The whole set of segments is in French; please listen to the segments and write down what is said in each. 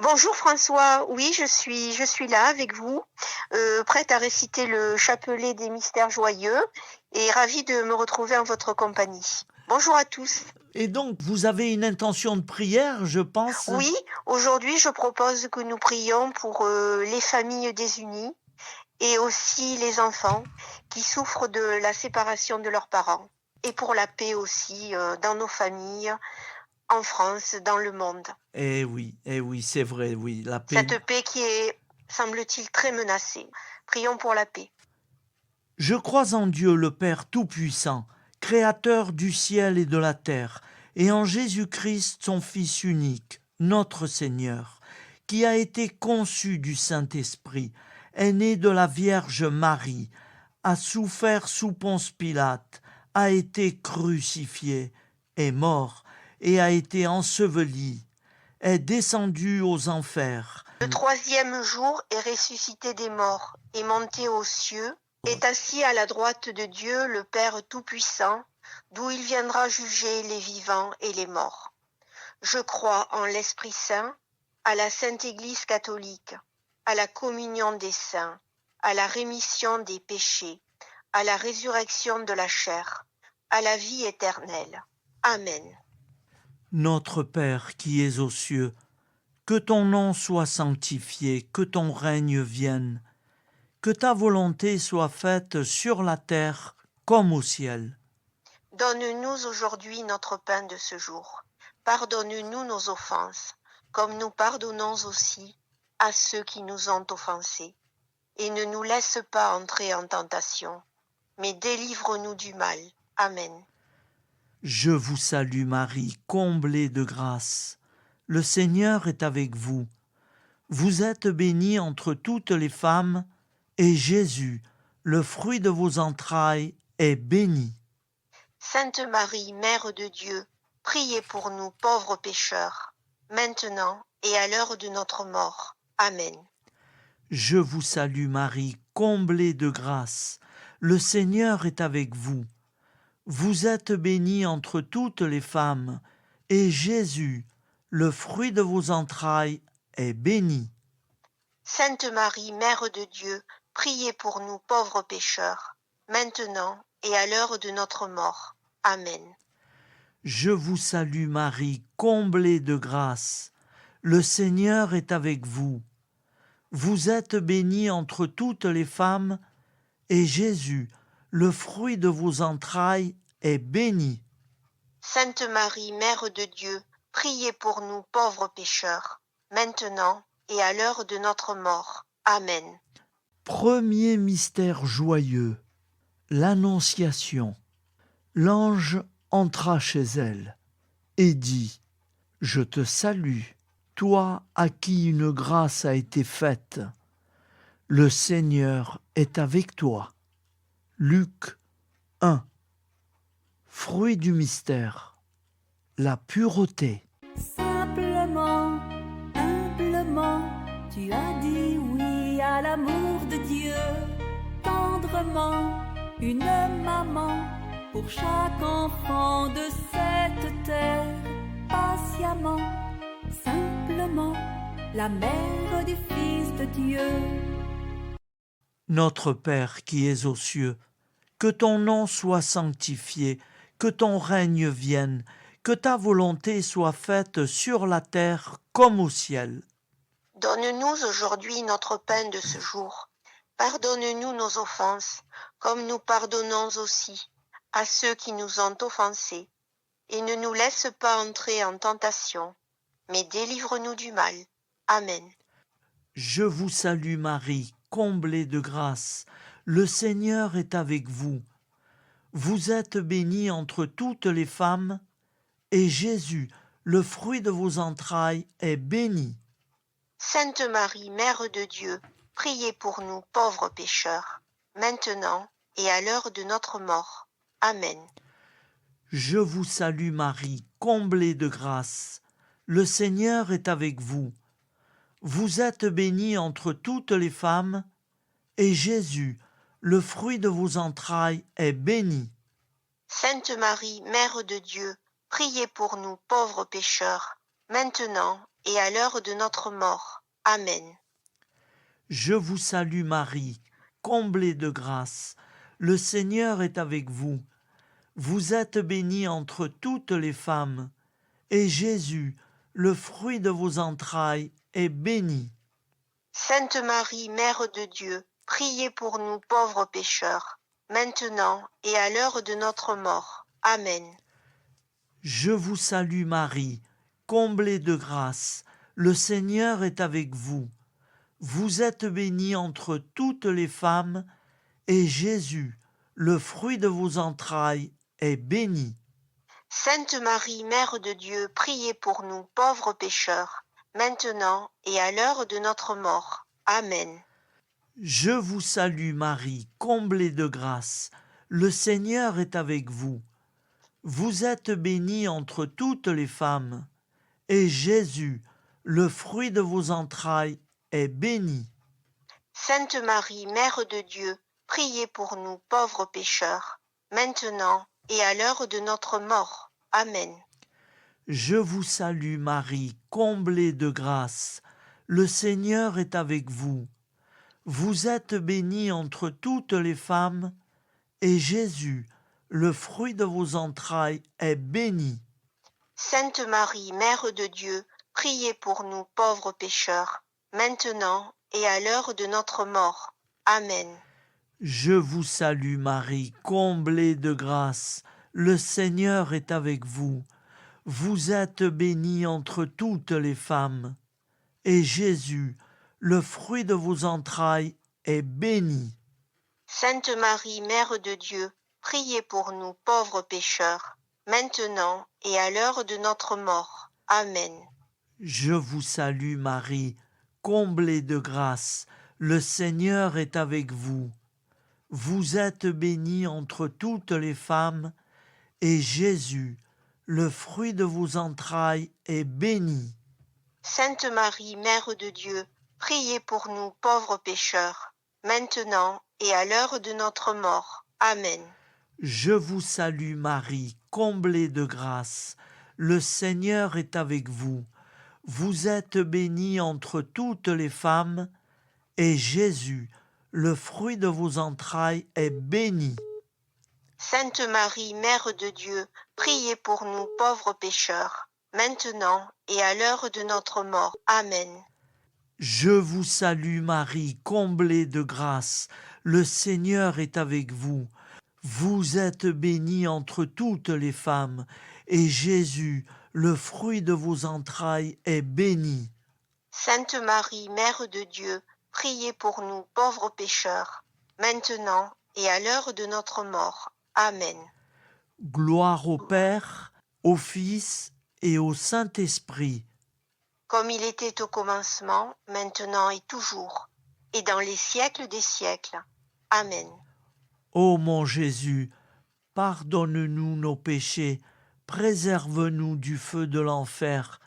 Bonjour François, oui je suis là avec vous, prête à réciter le chapelet des mystères joyeux et ravie de me retrouver en votre compagnie. Bonjour à tous. Et donc, vous avez une intention de prière, je pense. Oui, aujourd'hui je propose que nous prions pour les familles désunies et aussi les enfants qui souffrent de la séparation de leurs parents et pour la paix aussi dans nos familles, en France, dans le monde. Eh oui, c'est vrai, oui, la paix. Cette paix qui est, semble-t-il, très menacée. Prions pour la paix. Je crois en Dieu le Père Tout-Puissant, Créateur du ciel et de la terre, et en Jésus-Christ, son Fils unique, notre Seigneur, qui a été conçu du Saint-Esprit, est né de la Vierge Marie, a souffert sous Ponce Pilate, a été crucifié, est mort, et a été enseveli, est descendu aux enfers. Le troisième jour est ressuscité des morts, est monté aux cieux, est assis à la droite de Dieu, le Père Tout-Puissant, d'où il viendra juger les vivants et les morts. Je crois en l'Esprit Saint, à la Sainte Église catholique, à la communion des saints, à la rémission des péchés, à la résurrection de la chair, à la vie éternelle. Amen. Notre Père qui es aux cieux, que ton nom soit sanctifié, que ton règne vienne, que ta volonté soit faite sur la terre comme au ciel. Donne-nous aujourd'hui notre pain de ce jour. Pardonne-nous nos offenses, comme nous pardonnons aussi à ceux qui nous ont offensés. Et ne nous laisse pas entrer en tentation, mais délivre-nous du mal. Amen. Je vous salue Marie, comblée de grâce. Le Seigneur est avec vous. Vous êtes bénie entre toutes les femmes, et Jésus, le fruit de vos entrailles, est béni. Sainte Marie, Mère de Dieu, priez pour nous pauvres pécheurs, maintenant et à l'heure de notre mort. Amen. Je vous salue Marie, comblée de grâce. Le Seigneur est avec vous. Vous êtes bénie entre toutes les femmes, et Jésus, le fruit de vos entrailles, est béni. Sainte Marie, Mère de Dieu, priez pour nous pauvres pécheurs, maintenant et à l'heure de notre mort. Amen. Je vous salue Marie, comblée de grâce. Le Seigneur est avec vous. Vous êtes bénie entre toutes les femmes, et Jésus, le fruit de vos entrailles, est béni. Sainte Marie, Mère de Dieu, priez pour nous pauvres pécheurs, maintenant et à l'heure de notre mort. Amen. Premier mystère joyeux, l'Annonciation. L'ange entra chez elle et dit : « Je te salue, toi à qui une grâce a été faite. Le Seigneur est avec toi. » Luc 1. Fruit du mystère, la pureté. Simplement, humblement, tu as dit oui à l'amour de Dieu. Tendrement, une maman pour chaque enfant de cette terre. Patiemment, simplement, la mère du Fils de Dieu. Notre Père qui es aux cieux, que ton nom soit sanctifié, que ton règne vienne, que ta volonté soit faite sur la terre comme au ciel. Donne-nous aujourd'hui notre pain de ce jour. Pardonne-nous nos offenses, comme nous pardonnons aussi à ceux qui nous ont offensés. Et ne nous laisse pas entrer en tentation, mais délivre-nous du mal. Amen. Je vous salue Marie, comblée de grâce. Le Seigneur est avec vous. Vous êtes bénie entre toutes les femmes, et Jésus, le fruit de vos entrailles, est béni. Sainte Marie, Mère de Dieu, priez pour nous pauvres pécheurs, maintenant et à l'heure de notre mort. Amen. Je vous salue Marie, comblée de grâce. Le Seigneur est avec vous. Vous êtes bénie entre toutes les femmes, et Jésus, le fruit de vos entrailles, est béni. Sainte Marie, Mère de Dieu, priez pour nous pauvres pécheurs, maintenant et à l'heure de notre mort. Amen. Je vous salue Marie, comblée de grâce. Le Seigneur est avec vous. Vous êtes bénie entre toutes les femmes, et Jésus, le fruit de vos entrailles, est béni. Sainte Marie, Mère de Dieu, priez pour nous pauvres pécheurs, maintenant et à l'heure de notre mort. Amen. Je vous salue Marie, comblée de grâce. Le Seigneur est avec vous. Vous êtes bénie entre toutes les femmes, et Jésus, le fruit de vos entrailles, est béni. Sainte Marie, Mère de Dieu, priez pour nous pauvres pécheurs, maintenant et à l'heure de notre mort. Amen. Je vous salue Marie, comblée de grâce. Le Seigneur est avec vous. Vous êtes bénie entre toutes les femmes, et Jésus, le fruit de vos entrailles, est béni. Sainte Marie, Mère de Dieu, priez pour nous pauvres pécheurs, maintenant et à l'heure de notre mort. Amen. Je vous salue Marie, comblée de grâce. Le Seigneur est avec vous. Vous êtes bénie entre toutes les femmes, et Jésus, le fruit de vos entrailles, est béni. Sainte Marie, Mère de Dieu, priez pour nous pauvres pécheurs, maintenant et à l'heure de notre mort. Amen. Je vous salue Marie, comblée de grâce. Le Seigneur est avec vous. Vous êtes bénie entre toutes les femmes, et Jésus, le fruit de vos entrailles, est béni. Sainte Marie, Mère de Dieu, priez pour nous pauvres pécheurs, maintenant et à l'heure de notre mort. Amen. Je vous salue Marie, comblée de grâce. Le Seigneur est avec vous. Vous êtes bénie entre toutes les femmes, et Jésus, le fruit de vos entrailles, est béni. Sainte Marie, Mère de Dieu, priez pour nous pauvres pécheurs, maintenant et à l'heure de notre mort. Amen. Je vous salue Marie, comblée de grâce. Le Seigneur est avec vous. Vous êtes bénie entre toutes les femmes, et Jésus, le fruit de vos entrailles, est béni. Sainte Marie, Mère de Dieu, priez pour nous pauvres pécheurs, maintenant et à l'heure de notre mort. Amen. Je vous salue Marie, comblée de grâce. Le Seigneur est avec vous. Vous êtes bénie entre toutes les femmes, et Jésus, le fruit de vos entrailles, est béni. Sainte Marie, Mère de Dieu, priez pour nous pauvres pécheurs, maintenant et à l'heure de notre mort. Amen. Gloire au Père, au Fils et au Saint-Esprit. Comme il était au commencement, maintenant et toujours, et dans les siècles des siècles. Amen. Ô mon Jésus, pardonne-nous nos péchés, préserve-nous du feu de l'enfer,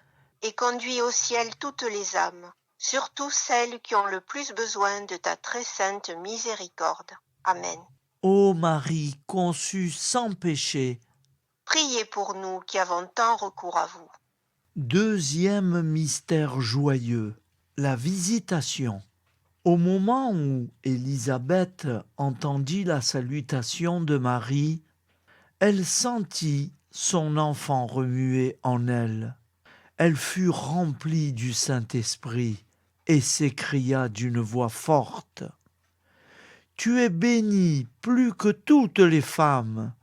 Et conduis au ciel toutes les âmes, surtout celles qui ont le plus besoin de ta très sainte miséricorde. Amen. ô Marie conçue sans péché. Priez pour nous qui avons tant recours à vous. Deuxième mystère joyeux, la visitation. Au moment où Élisabeth entendit la salutation de Marie, elle sentit son enfant remuer en elle. Elle fut remplie du Saint-Esprit et s'écria d'une voix forte: « Tu es bénie plus que toutes les femmes,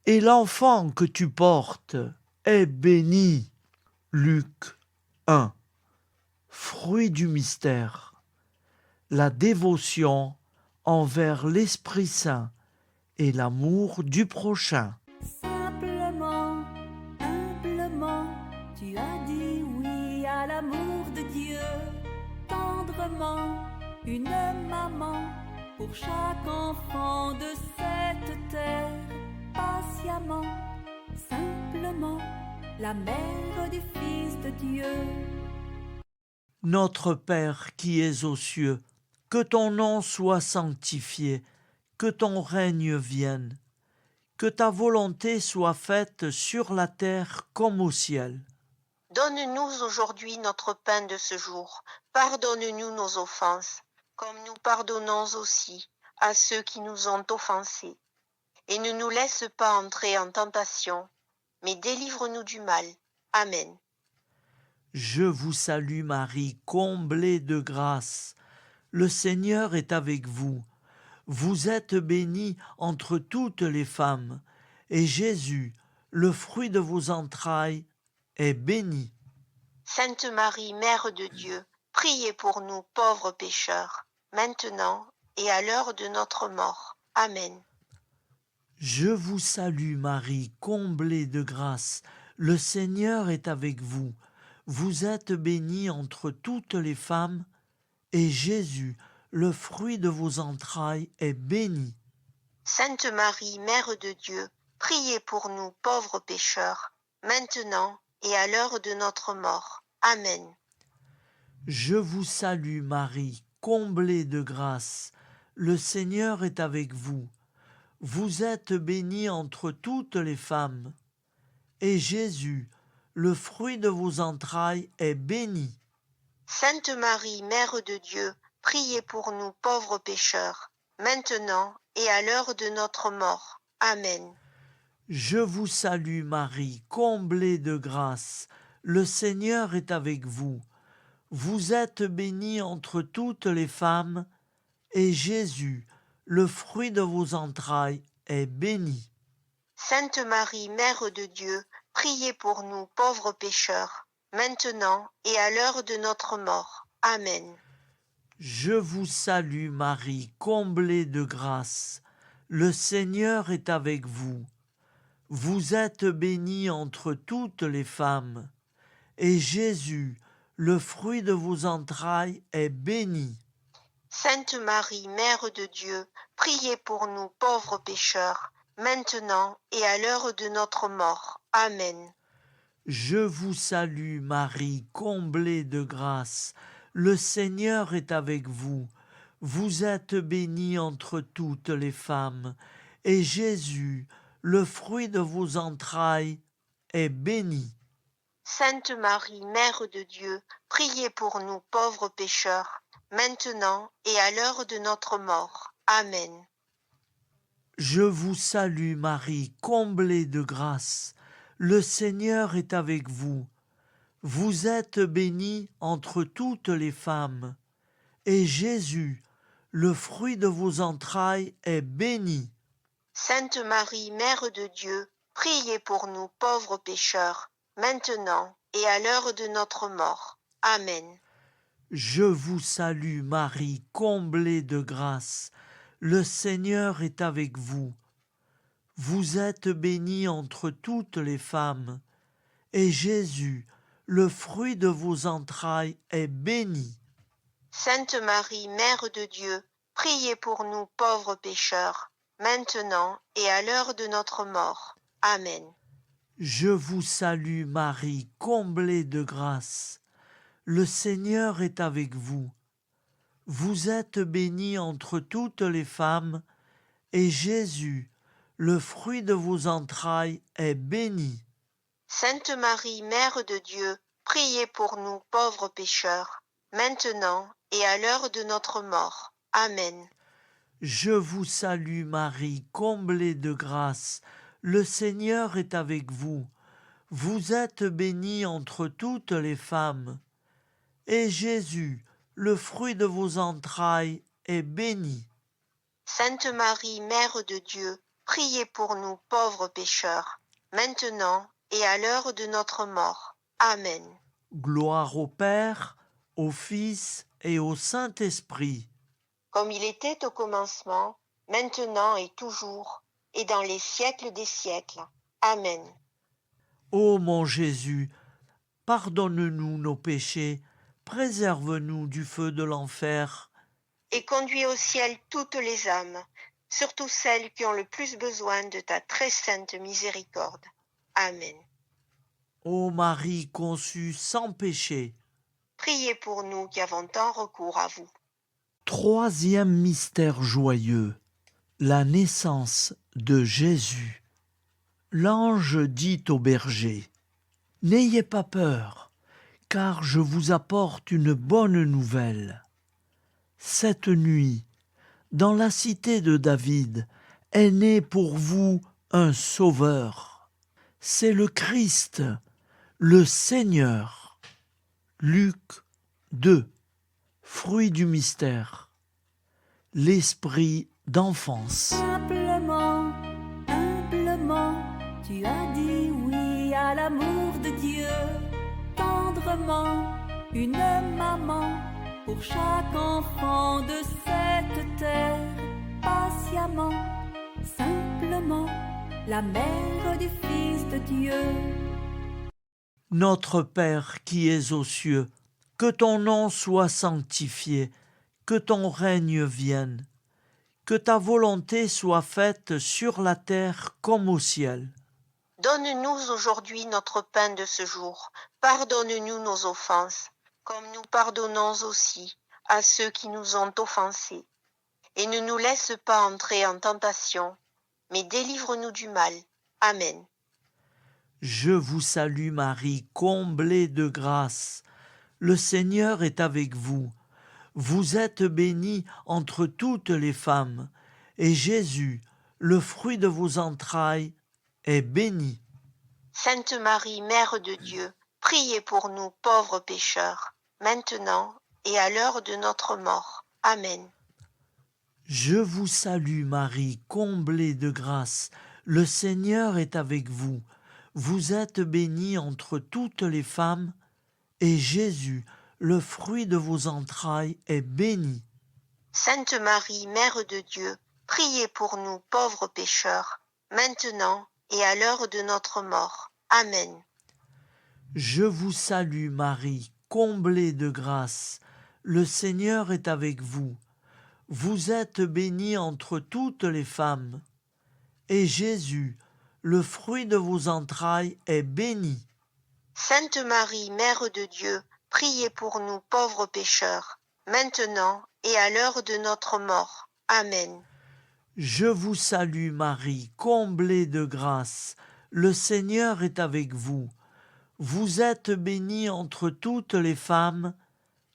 et l'enfant que tu portes est béni. » Luc 1. Fruit du mystère, la dévotion envers l'Esprit Saint et l'amour du prochain. Simplement, humblement, tu as dit oui à l'amour de Dieu. Tendrement, une maman pour chaque enfant de cette terre. Patiemment, simplement, la mère du Fils de Dieu. Notre Père qui es aux cieux, que ton nom soit sanctifié, que ton règne vienne, que ta volonté soit faite sur la terre comme au ciel. Donne-nous aujourd'hui notre pain de ce jour. Pardonne-nous nos offenses, comme nous pardonnons aussi à ceux qui nous ont offensés. Et ne nous laisse pas entrer en tentation, mais délivre-nous du mal. Amen. Je vous salue Marie, comblée de grâce. Le Seigneur est avec vous. Vous êtes bénie entre toutes les femmes, et Jésus, le fruit de vos entrailles, est béni. Sainte Marie, Mère de Dieu, priez pour nous pauvres pécheurs, maintenant et à l'heure de notre mort. Amen. Je vous salue Marie, comblée de grâce. Le Seigneur est avec vous. Vous êtes bénie entre toutes les femmes, et Jésus, le fruit de vos entrailles, est béni. Sainte Marie, Mère de Dieu, priez pour nous pauvres pécheurs, maintenant et à l'heure de notre mort. Amen. Je vous salue Marie, comblée de grâce. Le Seigneur est avec vous. Vous êtes bénie entre toutes les femmes, et Jésus, le fruit de vos entrailles, est béni. Sainte Marie, Mère de Dieu, priez pour nous pauvres pécheurs, maintenant et à l'heure de notre mort. Amen. Je vous salue Marie, comblée de grâce. Le Seigneur est avec vous. Vous êtes bénie entre toutes les femmes, et Jésus, le fruit de vos entrailles, est béni. Sainte Marie, Mère de Dieu, priez pour nous pauvres pécheurs, maintenant et à l'heure de notre mort. Amen. Je vous salue Marie, comblée de grâce. Le Seigneur est avec vous. Vous êtes bénie entre toutes les femmes, et Jésus, le fruit de vos entrailles, est béni. Sainte Marie, Mère de Dieu, priez pour nous pauvres pécheurs, maintenant et à l'heure de notre mort. Amen. Je vous salue Marie, comblée de grâce. Le Seigneur est avec vous. Vous êtes bénie entre toutes les femmes, et Jésus, le fruit de vos entrailles, est béni. Sainte Marie, Mère de Dieu, priez pour nous pauvres pécheurs, maintenant et à l'heure de notre mort. Amen. Je vous salue Marie, comblée de grâce. Le Seigneur est avec vous. Vous êtes bénie entre toutes les femmes, et Jésus, le fruit de vos entrailles, est béni. Sainte Marie, Mère de Dieu, priez pour nous pauvres pécheurs, maintenant et à l'heure de notre mort. Amen. Je vous salue Marie, comblée de grâce. Le Seigneur est avec vous. Vous êtes bénie entre toutes les femmes, et Jésus, le fruit de vos entrailles, est béni. Sainte Marie, Mère de Dieu, priez pour nous pauvres pécheurs, maintenant et à l'heure de notre mort. Amen. Je vous salue Marie, comblée de grâce. Le Seigneur est avec vous. Vous êtes bénie entre toutes les femmes, et Jésus, le fruit de vos entrailles, est béni. Sainte Marie, Mère de Dieu, priez pour nous pauvres pécheurs, maintenant et à l'heure de notre mort. Amen. Je vous salue Marie, comblée de grâce. Le Seigneur est avec vous. Vous êtes bénie entre toutes les femmes, et Jésus, le fruit de vos entrailles, est béni. Sainte Marie, Mère de Dieu, priez pour nous pauvres pécheurs, maintenant et à l'heure de notre mort. Amen. Gloire au Père, au Fils et au Saint-Esprit. Comme il était au commencement, maintenant et toujours, et dans les siècles des siècles. Amen. Ô mon Jésus, pardonne-nous nos péchés, préserve-nous du feu de l'enfer, Et conduis au ciel toutes les âmes, surtout celles qui ont le plus besoin de ta très sainte miséricorde. Amen. ô Marie conçue sans péché. Priez pour nous qui avons tant recours à vous. Troisième mystère joyeux, la naissance de Jésus. L'ange dit au berger, N'ayez pas peur, car je vous apporte une bonne nouvelle. Cette nuit, dans la cité de David, est né pour vous un Sauveur. C'est le Christ, le Seigneur. Luc 2. Fruit du mystère. L'esprit d'enfance. Simplement, humblement, tu as dit oui à l'amour de Dieu. Tendrement, une maman pour chaque enfant de cette terre. Patiemment, simplement, la mère du Fils de Dieu. Notre Père qui es aux cieux, que ton nom soit sanctifié, que ton règne vienne, que ta volonté soit faite sur la terre comme au ciel. Donne-nous aujourd'hui notre pain de ce jour. Pardonne-nous nos offenses, comme nous pardonnons aussi à ceux qui nous ont offensés. Et ne nous laisse pas entrer en tentation, mais délivre-nous du mal. Amen. Je vous salue Marie, comblée de grâce. Le Seigneur est avec vous. Vous êtes bénie entre toutes les femmes, et Jésus, le fruit de vos entrailles, est béni. Sainte Marie, Mère de Dieu, priez pour nous pauvres pécheurs, maintenant et à l'heure de notre mort. Amen. Je vous salue Marie, comblée de grâce. Le Seigneur est avec vous. Vous êtes bénie entre toutes les femmes, et Jésus, le fruit de vos entrailles, est béni. Sainte Marie, Mère de Dieu, priez pour nous pauvres pécheurs, maintenant et à l'heure de notre mort. Amen. Je vous salue Marie, comblée de grâce. Le Seigneur est avec vous. Vous êtes bénie entre toutes les femmes, et Jésus, le fruit de vos entrailles, est béni. Sainte Marie, Mère de Dieu, priez pour nous pauvres pécheurs, maintenant et à l'heure de notre mort. Amen. Je vous salue Marie, comblée de grâce. Le Seigneur est avec vous. Vous êtes bénie entre toutes les femmes,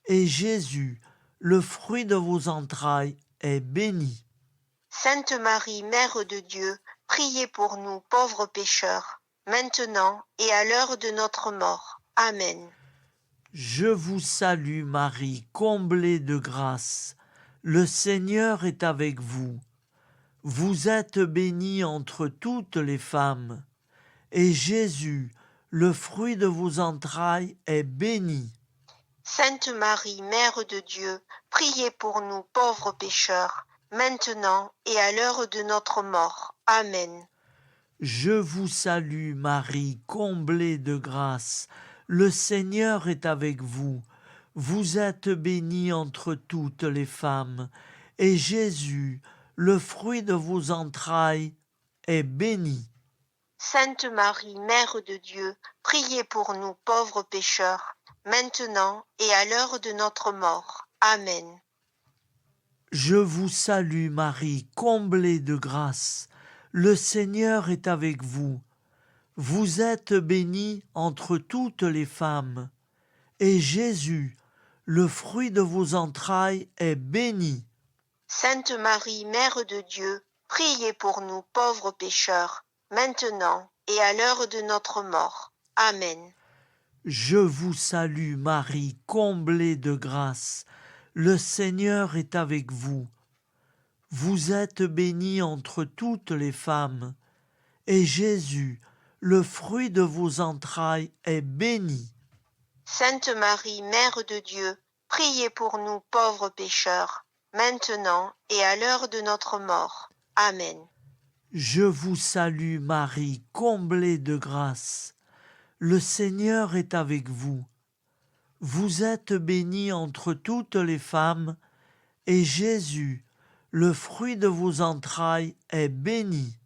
et Jésus, le fruit de vos entrailles, est béni. Sainte Marie, Mère de Dieu, priez pour nous pauvres pécheurs, maintenant et à l'heure de notre mort. Amen. Je vous salue Marie, comblée de grâce. Le Seigneur est avec vous. Vous êtes bénie entre toutes les femmes, et Jésus, le fruit de vos entrailles, est béni. Sainte Marie, Mère de Dieu, priez pour nous pauvres pécheurs, maintenant et à l'heure de notre mort. Amen. Je vous salue Marie, comblée de grâce. Le Seigneur est avec vous. Vous êtes bénie entre toutes les femmes, et Jésus, le fruit de vos entrailles, est béni. Sainte Marie, Mère de Dieu, priez pour nous pauvres pécheurs, maintenant et à l'heure de notre mort. Amen. Je vous salue Marie, comblée de grâce. Le Seigneur est avec vous. Vous êtes bénie entre toutes les femmes, et Jésus, le fruit de vos entrailles, est béni. Sainte Marie, Mère de Dieu, priez pour nous pauvres pécheurs, maintenant et à l'heure de notre mort. Amen. Je vous salue Marie, comblée de grâce. Le Seigneur est avec vous. Vous êtes bénie entre toutes les femmes, et Jésus, le fruit de vos entrailles, est béni. Sainte Marie, Mère de Dieu, priez pour nous pauvres pécheurs, maintenant et à l'heure de notre mort. Amen. Je vous salue Marie, comblée de grâce. Le Seigneur est avec vous. Vous êtes bénie entre toutes les femmes, et Jésus, le fruit de vos entrailles, est béni.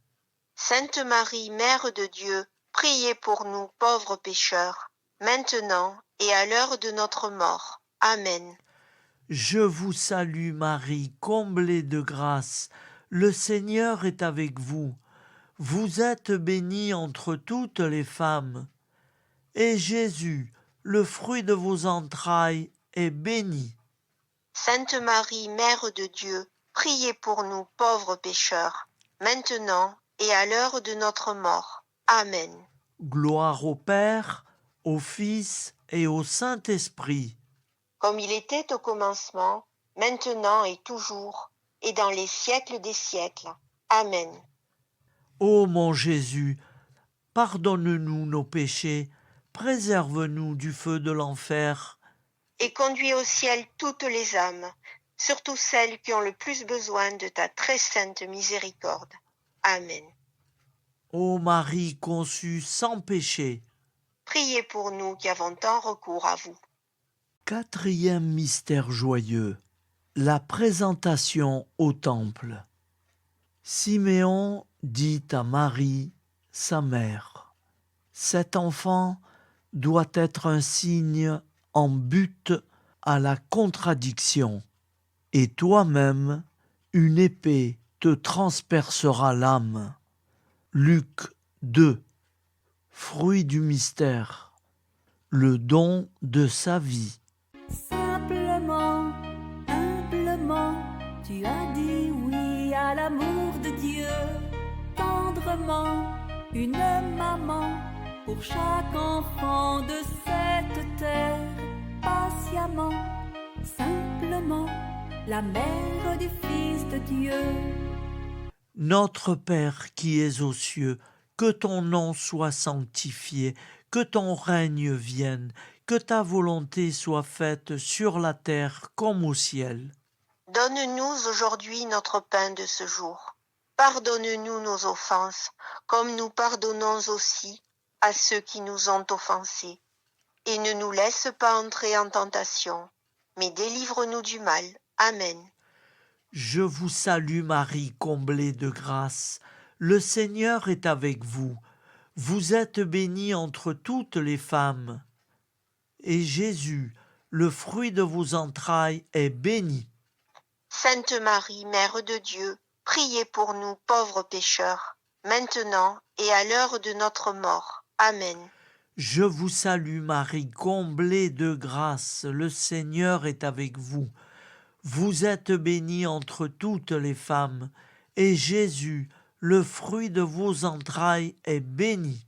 Sainte Marie, Mère de Dieu, priez pour nous pauvres pécheurs, maintenant et à l'heure de notre mort. Amen. Je vous salue Marie, comblée de grâce. Le Seigneur est avec vous. Vous êtes bénie entre toutes les femmes, et Jésus, le fruit de vos entrailles, est béni. Sainte Marie, Mère de Dieu, priez pour nous pauvres pécheurs, maintenant et à l'heure de notre mort. Amen. Gloire au Père, au Fils et au Saint-Esprit. Comme il était au commencement, maintenant et toujours, et dans les siècles des siècles. Amen. Ô mon Jésus, pardonne-nous nos péchés, préserve-nous du feu de l'enfer, Et conduis au ciel toutes les âmes, surtout celles qui ont le plus besoin de ta très sainte miséricorde. Amen. ô Marie conçue sans péché. Priez pour nous qui avons tant recours à vous. Quatrième mystère joyeux, la présentation au temple. Siméon dit à Marie, sa mère, « Cet enfant doit être un signe en but à la contradiction, et toi-même, une épée te transpercera l'âme. » Luc 2. Fruit du mystère, le don de sa vie. Simplement, humblement, tu as dit oui à l'amour de Dieu. Tendrement, une maman pour chaque enfant de cette terre. Patiemment, simplement, la mère du Fils de Dieu. Notre Père qui es aux cieux, que ton nom soit sanctifié, que ton règne vienne, que ta volonté soit faite sur la terre comme au ciel. Donne-nous aujourd'hui notre pain de ce jour. Pardonne-nous nos offenses, comme nous pardonnons aussi à ceux qui nous ont offensés. Et ne nous laisse pas entrer en tentation, mais délivre-nous du mal. Amen. Je vous salue Marie, comblée de grâce. Le Seigneur est avec vous. Vous êtes bénie entre toutes les femmes. Et Jésus, le fruit de vos entrailles, est béni. Sainte Marie, Mère de Dieu, priez pour nous pauvres pécheurs, maintenant et à l'heure de notre mort. Amen. Je vous salue Marie, comblée de grâce. Le Seigneur est avec vous. Vous êtes bénie entre toutes les femmes, et Jésus, le fruit de vos entrailles, est béni.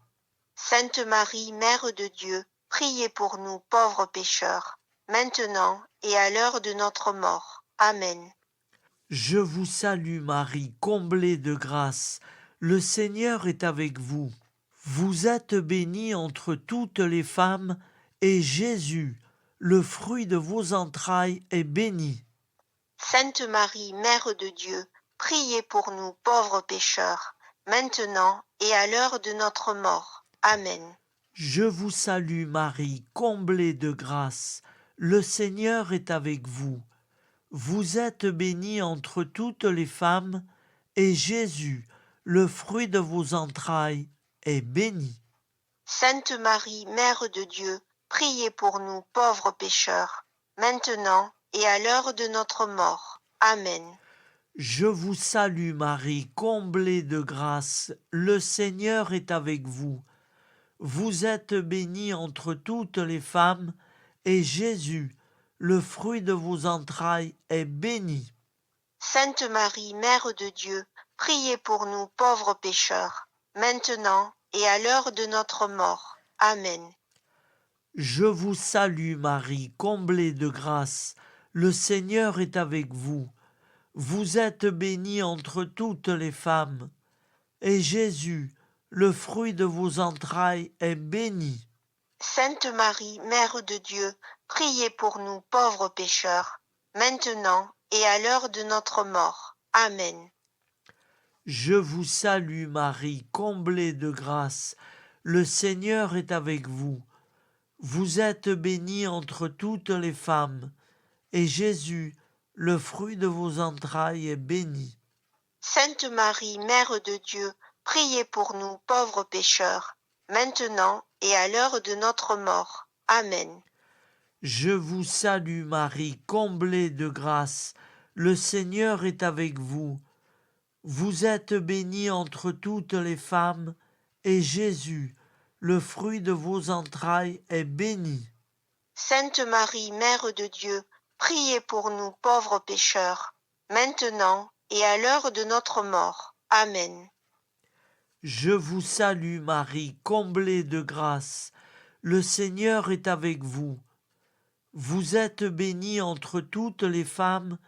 Sainte Marie, Mère de Dieu, priez pour nous pauvres pécheurs, maintenant et à l'heure de notre mort. Amen. Je vous salue Marie, comblée de grâce. Le Seigneur est avec vous. Vous êtes bénie entre toutes les femmes, et Jésus, le fruit de vos entrailles, est béni. Sainte Marie, Mère de Dieu, priez pour nous pauvres pécheurs, maintenant et à l'heure de notre mort. Amen. Je vous salue Marie, comblée de grâce. Le Seigneur est avec vous. Vous êtes bénie entre toutes les femmes, et Jésus, le fruit de vos entrailles, est béni. Sainte Marie, Mère de Dieu, priez pour nous pauvres pécheurs, maintenant et à l'heure de notre mort. Amen. Je vous salue Marie, comblée de grâce. Le Seigneur est avec vous. Vous êtes bénie entre toutes les femmes, et Jésus, le fruit de vos entrailles, est béni. Sainte Marie, Mère de Dieu, priez pour nous pauvres pécheurs, maintenant et à l'heure de notre mort. Amen. Je vous salue Marie, comblée de grâce. Le Seigneur est avec vous. Vous êtes bénie entre toutes les femmes, et Jésus, le fruit de vos entrailles, est béni. Sainte Marie, Mère de Dieu, priez pour nous pauvres pécheurs, maintenant et à l'heure de notre mort. Amen. Je vous salue Marie, comblée de grâce. Le Seigneur est avec vous. Vous êtes bénie entre toutes les femmes, et Jésus, le fruit de vos entrailles, est béni. Sainte Marie, Mère de Dieu, priez pour nous pauvres pécheurs, maintenant et à l'heure de notre mort. Amen. Je vous salue Marie, comblée de grâce. Le Seigneur est avec vous. Vous êtes bénie entre toutes les femmes, et Jésus, le fruit de vos entrailles est béni. Sainte Marie, Mère de Dieu, priez pour nous pauvres pécheurs, maintenant et à l'heure de notre mort. Amen. Je vous salue Marie, comblée de grâce. Le Seigneur est avec vous. Vous êtes bénie entre toutes les femmes,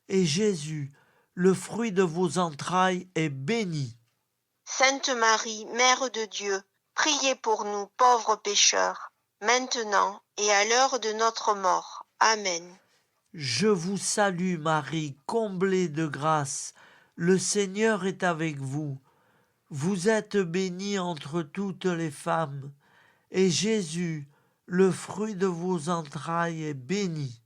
et Jésus, le fruit de vos entrailles, est béni. Sainte Marie, Mère de Dieu, priez pour nous pauvres pécheurs, maintenant et à l'heure de notre mort. Amen. Je vous salue Marie, comblée de grâce. Le Seigneur est avec vous. Vous êtes bénie entre toutes les femmes, et Jésus, le fruit de vos entrailles, est béni.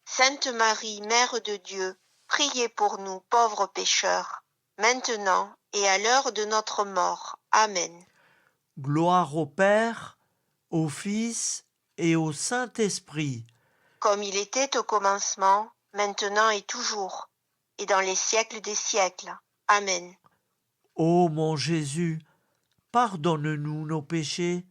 Sainte Marie, Mère de Dieu, priez pour nous pauvres pécheurs, maintenant et à l'heure de notre mort. Amen. Gloire au Père, au Fils et au Saint-Esprit, comme il était au commencement, maintenant et toujours, et dans les siècles des siècles. Amen. Ô mon Jésus, pardonne-nous nos péchés,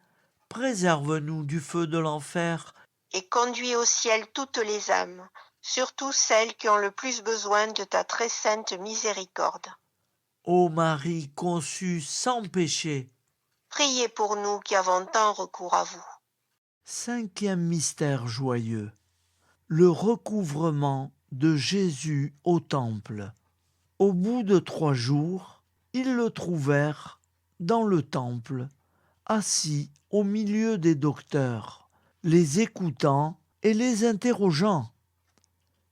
préserve-nous du feu de l'enfer, et conduis au ciel toutes les âmes, surtout celles qui ont le plus besoin de ta très sainte miséricorde. Ô Marie conçue sans péché. Priez pour nous qui avons tant recours à vous. Cinquième mystère joyeux, le recouvrement de Jésus au temple. Au bout de 3 jours, ils le trouvèrent dans le temple, assis au milieu des docteurs, les écoutant et les interrogeant.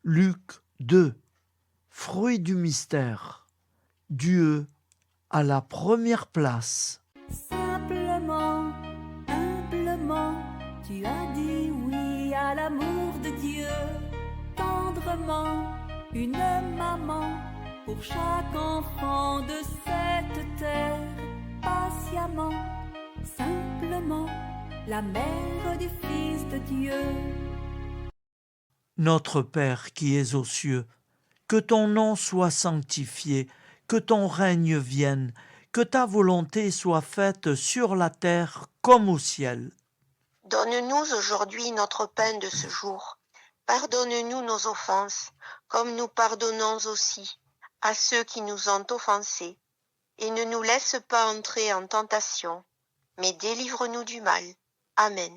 Luc 2, fruit du mystère. Dieu à la première place. Simplement, humblement, tu as dit oui à l'amour de Dieu. Tendrement, une maman pour chaque enfant de cette terre. Patiemment, simplement, la mère du Fils de Dieu. Notre Père qui es aux cieux, que ton nom soit sanctifié, que ton règne vienne, que ta volonté soit faite sur la terre comme au ciel. Donne-nous aujourd'hui notre pain de ce jour. Pardonne-nous nos offenses, comme nous pardonnons aussi à ceux qui nous ont offensés. Et ne nous laisse pas entrer en tentation, mais délivre-nous du mal. Amen.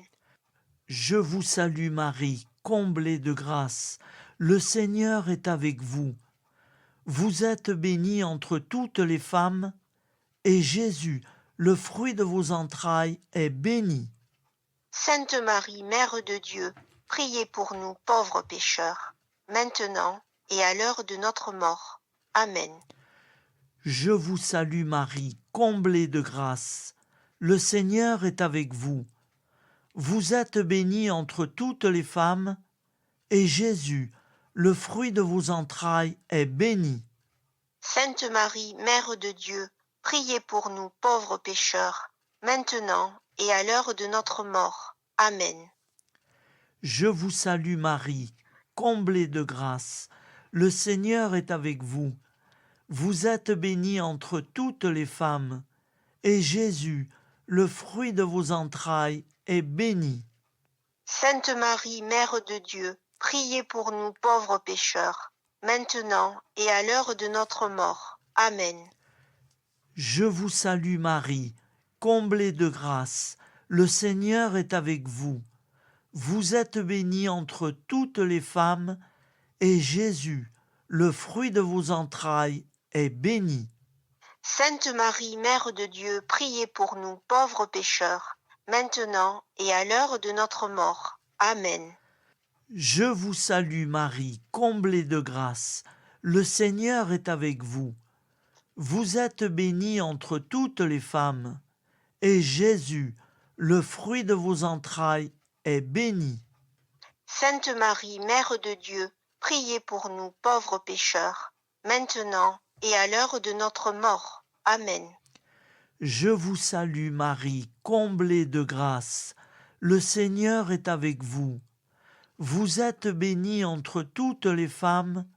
Je vous salue Marie, comblée de grâce. Le Seigneur est avec vous. Vous êtes bénie entre toutes les femmes, et Jésus, le fruit de vos entrailles, est béni. Sainte Marie, Mère de Dieu, priez pour nous pauvres pécheurs, maintenant et à l'heure de notre mort. Amen. Je vous salue Marie, comblée de grâce. Le Seigneur est avec vous. Vous êtes bénie entre toutes les femmes, et Jésus, le fruit de vos entrailles, est béni. Sainte Marie, Mère de Dieu, priez pour nous pauvres pécheurs, maintenant et à l'heure de notre mort. Amen. Je vous salue Marie, comblée de grâce. Le Seigneur est avec vous. Vous êtes bénie entre toutes les femmes, et Jésus, le fruit de vos entrailles, est béni. Sainte Marie, Mère de Dieu, priez pour nous pauvres pécheurs, maintenant et à l'heure de notre mort. Amen. Je vous salue Marie, comblée de grâce. Le Seigneur est avec vous. Vous êtes bénie entre toutes les femmes, et Jésus, le fruit de vos entrailles, est béni. Sainte Marie, Mère de Dieu, priez pour nous pauvres pécheurs, maintenant et à l'heure de notre mort. Amen. Je vous salue Marie, comblée de grâce. Le Seigneur est avec vous. Vous êtes bénie entre toutes les femmes, et Jésus, le fruit de vos entrailles, est béni. Sainte Marie, Mère de Dieu, priez pour nous pauvres pécheurs, maintenant et à l'heure de notre mort. Amen. Je vous salue Marie, comblée de grâce. Le Seigneur est avec vous. Vous êtes bénie entre toutes les femmes,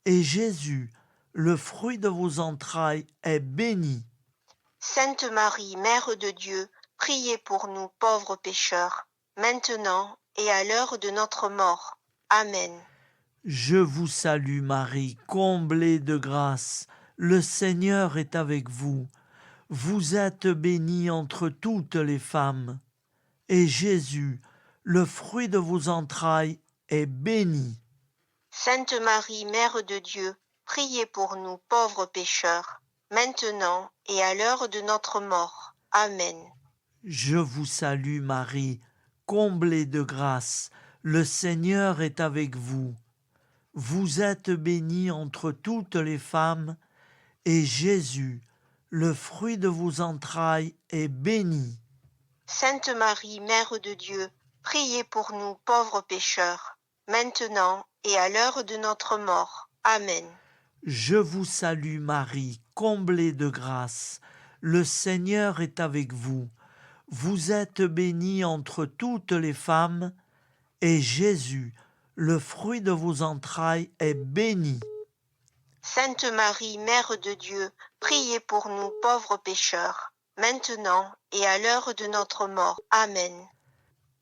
et Jésus, le fruit de vos entrailles, est béni. Sainte Marie, Mère de Dieu, priez pour nous pauvres pécheurs, maintenant et à l'heure de notre mort. Amen. Je vous salue Marie, comblée de grâce. Le Seigneur est avec vous. Vous êtes bénie entre toutes les femmes. Et Jésus, le fruit de vos entrailles, est béni. Sainte Marie, Mère de Dieu, priez pour nous pauvres pécheurs, maintenant et à l'heure de notre mort. Amen. Je vous salue Marie, comblée de grâce. Le Seigneur est avec vous. Vous êtes bénie entre toutes les femmes, et Jésus, le fruit de vos entrailles, est béni. Sainte Marie, Mère de Dieu, priez pour nous pauvres pécheurs, maintenant et à l'heure de notre mort. Amen. Je vous salue Marie, comblée de grâce. Le Seigneur est avec vous. Vous êtes bénie entre toutes les femmes, et Jésus, le fruit de vos entrailles, est béni. Sainte Marie, Mère de Dieu, priez pour nous pauvres pécheurs, maintenant et à l'heure de notre mort. Amen.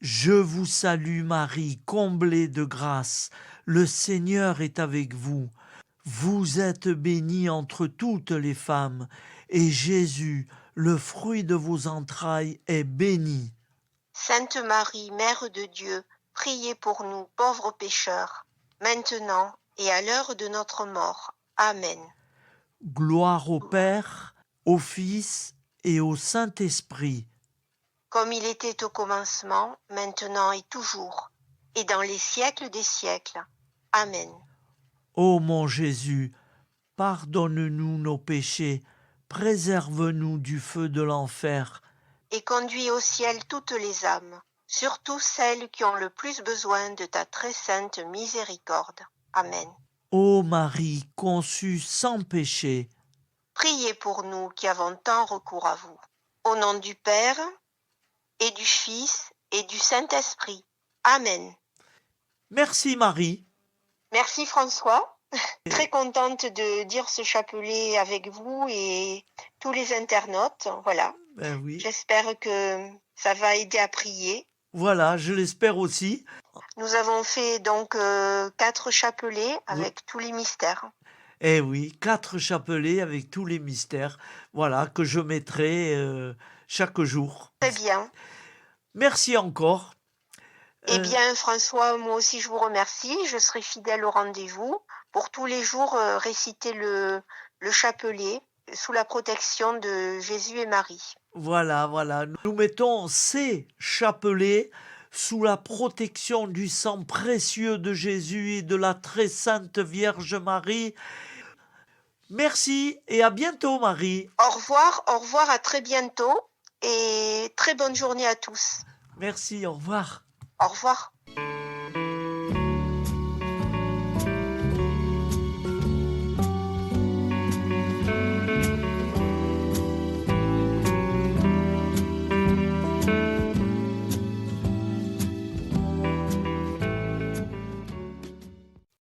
Je vous salue Marie, comblée de grâce. Le Seigneur est avec vous. Vous êtes bénie entre toutes les femmes, et Jésus, le fruit de vos entrailles, est béni. Sainte Marie, Mère de Dieu, priez pour nous pauvres pécheurs, maintenant et à l'heure de notre mort. Amen. Gloire au Père, au Fils et au Saint-Esprit. Comme il était au commencement, maintenant et toujours, et dans les siècles des siècles. Amen. Ô mon Jésus, pardonne-nous nos péchés, préserve-nous du feu de l'enfer, Et conduis au ciel toutes les âmes, surtout celles qui ont le plus besoin de ta très sainte miséricorde. Amen. ô Marie conçue sans péché. Priez pour nous qui avons tant recours à vous. Au nom du Père, et du Fils, et du Saint-Esprit. Amen. Merci Marie. Merci François. Très contente de dire ce chapelet avec vous et tous les internautes. Voilà. Ben oui. J'espère que ça va aider à prier. Voilà, je l'espère aussi. Nous avons fait donc 4 chapelets avec tous les mystères. Eh oui, 4 chapelets avec tous les mystères, voilà, que je mettrai chaque jour. Très bien. Merci encore. Eh bien, François, moi aussi, je vous remercie. Je serai fidèle au rendez-vous pour tous les jours réciter le chapelet sous la protection de Jésus et Marie. Voilà, voilà. Nous mettons ces chapelets sous la protection du sang précieux de Jésus et de la très sainte Vierge Marie. Merci et à bientôt, Marie. Au revoir, à très bientôt et très bonne journée à tous. Merci, au revoir. Au revoir.